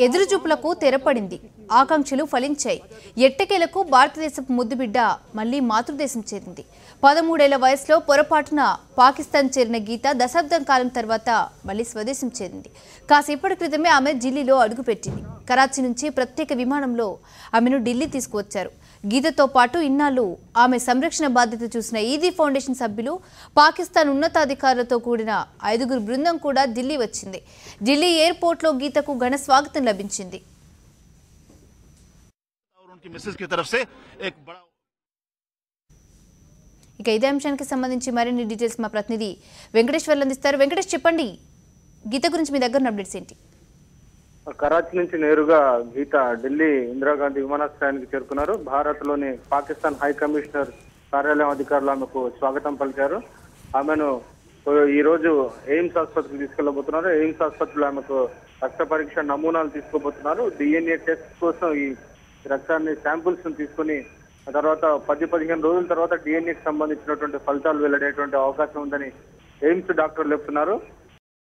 ఎదురుచూపులకు తెరపడింది. ఆకాంక్షలు ఫలించాయి. ఎట్టకేలకు భారతదేశపు ముద్దుబిడ్డ మళ్లీ మాతృదేశం చేరింది. 13 ఏళ్ల వయసులో పొరపాటున పాకిస్తాన్ చేరిన గీత దశాబ్దం కాలం తర్వాత మళ్లీ స్వదేశం చేరింది. కాసేపటి క్రితమే ఆమె ఢిల్లీలో అడుగుపెట్టింది. కరాచీ నుంచి ప్రత్యేక విమానంలో ఆమెను ఢిల్లీ తీసుకువచ్చారు. గీతతో పాటు ఇన్నాళ్లు ఆమె సంరక్షణ బాధ్యత చూసిన ఈదీ ఫౌండేషన్ సభ్యులు, పాకిస్తాన్ ఉన్నతాధికారులతో కూడిన 5గురు బృందం కూడా ఢిల్లీ వచ్చింది. ఢిల్లీ ఎయిర్పోర్ట్లో గీతకు ఘన స్వాగతం లభించింది. ఇక ఇదే అంశానికి సంబంధించి మరిన్ని డీటెయిల్స్ మా ప్రతినిధి వెంకటేశ్వర్లు అందిస్తారు. వెంకటేష్, చెప్పండి, గీత గురించి మీ దగ్గర అప్డేట్స్ ఏంటి? కరాచీ నుంచి నేరుగా గీత ఢిల్లీ ఇందిరాగాంధీ విమానాశ్రయానికి చేరుకున్నారు. భారత్ లోని పాకిస్తాన్ హై కమిషనర్ కార్యాలయం అధికారులు ఆమెకు స్వాగతం పలికారు. ఆమెను ఈ రోజు ఎయిమ్స్ ఆసుపత్రికి తీసుకెళ్లబోతున్నారు. ఎయిమ్స్ ఆసుపత్రిలో ఆమెకు రక్త పరీక్ష నమూనాలు తీసుకోబోతున్నారు. డిఎన్ఏ టెస్ట్ కోసం ఈ రక్తాన్ని శాంపుల్స్ తీసుకుని ఆ తర్వాత 10-15 రోజుల తర్వాత డిఎన్ఏకి సంబంధించినటువంటి ఫలితాలు వెల్లడేటువంటి అవకాశం ఉందని ఎయిమ్స్ డాక్టర్లు చెప్తున్నారు.